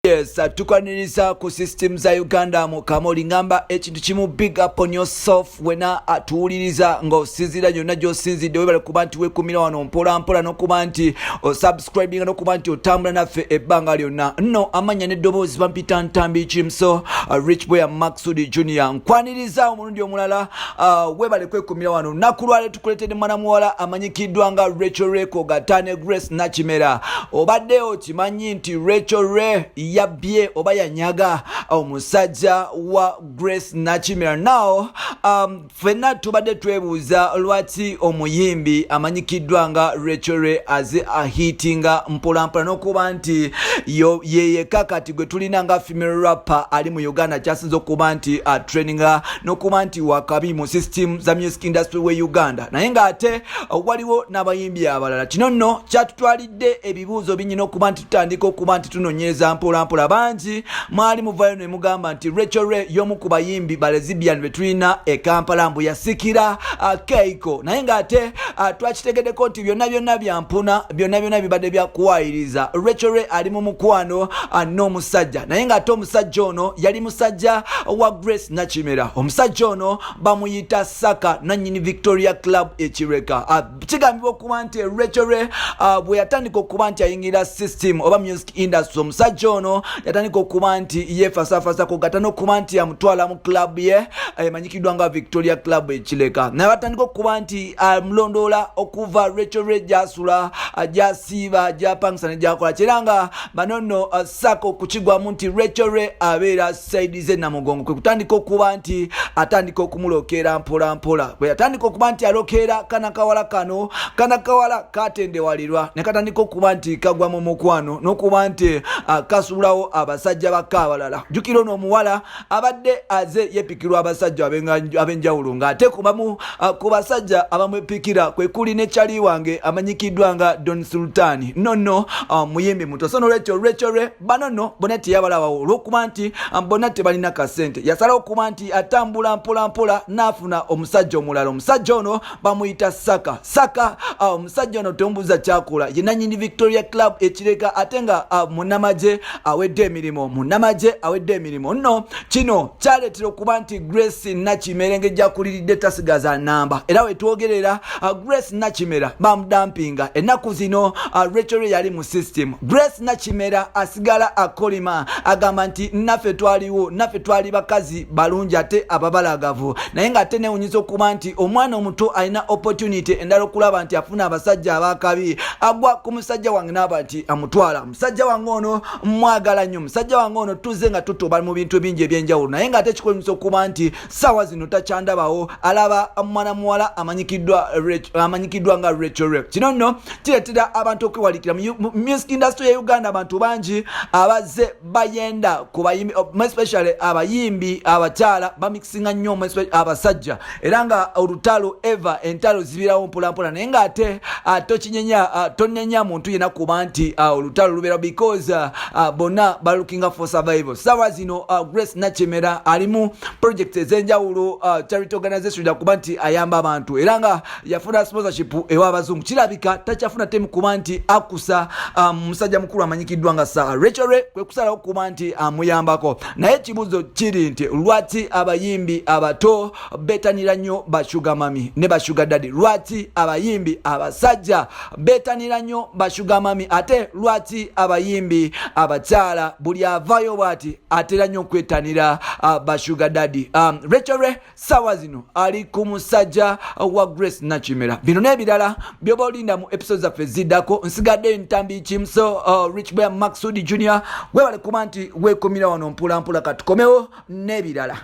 Yes, tukwaniriza ku system za Uganda Mukamooli ngamba ekintu kimu big up on yourself wena atuuliriza ng'osinzira yonna gy'osinzidde webale kuba nti weekumira wano mpola mpola n'okuba nti osubscribinga n'okuba nti otambula naffe ebbanga lyonna nno amanya n'eddoboozi bampita ntambi kimso Rich Boy Maxudi Junior nkwaniriza omulundi omulala webale kwekumira wano nakulwale tukuletedde mwana muwala amanyikiddwa nga Rachel Reko gatane Grace Nakimera Obbade Okimanyi Nti Rachel Rey Yabba oba yanyaga omusajja wa Grace Nakimera. Now fenna tubadde twebuuza lwaki omuyimbi amanyikiddwa nga Rachel Rey aze ahitinga mpolampola n'okuba nti yeye kakati gwe tulina nga female rapper ali mu Uganda kyasinza okuba nti traininga n'okuba nti wakabi mu system za music industry we Uganda naye ng'ate waliwo n'abayimbi abalala. Kino nno kyatutwalidde ebibuuzo binyina okuba nti tutandika okuba nti tunonyereza mpolampola bangi mwali muvayo ne mugamba nti Rachel Rey y'omu ku bayimbi balezibian be tulina e Kampala mbu yasikira Keiko naye ng'ate twakitegeddeko nti byonna byampuna byonna bibadde byakuwayiriza. Rachel Rey ali mu mukwano n'omusajja naye ng'ate omusajja ono yali musajja wa Grace Nakimera. Omusajja ono bamuyita Saka nannyini Victoria Club ekireka. Kigambibwa okuba nti Rachel Rey bwe yatandika okuba nti ayingira system oba music industry omusajja ono yatandika okuba nti yeefasafasa kugata n'okuba nti amutwala mu club ye emanyikiddwa nga Victoria Club ekireka naye batandika okuba nti amulondoola okuva Rachel Rey gy'asula gy'asiiba gy'apangisa ne gy'akola kera nga bano nno Saka okukigwamu nti Rachel Rey abeera saidi ze namugongo kwe kutandika okuba nti atandika okumulokeera mpolampola bwe yatandika okuba nti alokeera kanakawala kano kanakawala katendewalirwa ne katandika okuba nti kagwa mu mukwano n'okuba nti kasulawo abasajja bakabalala. Jukiro n'omuwala abadde aze yepikirwa abasajja ab'enjawulo ng'ate kubamu ku basajja abamwepikira kwe kuli ne Charlie wange amanyikiddwa nga Don Sultan nonno muyimbi muto so n'olwekyo Rachel Rey banono bonna teyabalabawo olw'okuba nti bonna tebalina kasente yasalawo okuba nti atambula mpolampola n'afuna omusajja omulala. Omusajja ono bamuyita Saka omusajja ono temubuuza kyakola ye nannyini Victoria Club ekireka ate nga munnamagye awedde emirimu nno kino kyaleetera okuba nti Grace Nakimera engejja kuliridde tasigaza namba era wetwogerera Grace Nakimera bamudampinga ennaku zino Rachel Rey yali mu system. Grace Nakimera asigala akolima agamba nti naffe twali bakazi balungi ate ababalagavu naye ng'ate newunyiza okuba nti omwana omuto alina opportunity endala okulaba nti afuna abasajja abakabi agwa ku musajja wange n'aba nti amutwala musajja wange ono mwagala nnyo musajja wange ono tuze nga tutoba mu bintu bingi ebyenjawulo naye ng'ate kikolimisa okuba nti sawa zino takyandabawo alaba mwana muwala amanyikiddwa nga Rachel Rey. Kino nno kireetera abantu okwewalikira mu music industry ya Uganda abantu bangi abaze bayenda ku bayimbi especially abayimbi abakyala bamikisinga nnyo abasajja era nga olutalo entalo zibirawo mpolampola naye ng'ate tonnenya muntu yena kuba nti olutalo lubeera because bonna looking for survival. Sawa zino Grace Nakimera alimu project ez'enjawulo charity organization yakuba nti ayamba abantu era nga yafuna sponsorship ew'abazungu kirabika takyafuna temu kuba nti akusa musajja mukulu amanyikiddwa nga Rachel Rey kwe kusalawo kuba nti amuyambako naye ekibuuzo kiri nti lwaki abayimbi abato betanira nnyo bashuga mami ne bashuga daddy lwaki abayimbi abasajja betanira nnyo bashuga mami ate lwaki abayimbi abakyala buli avayo bwati atera nnyo okwetanira bashuga daddy. Rachel Rey sawa zino ali ku musajja wa Grace Nakimera. Bino n'ebirala byoba olinda mu episodes zaffe ziddako nsigadde ntambi kimso Rich Boy Maxudi Junior webale kuba nti weekomira wano mpolampola katukomewo n'ebirala.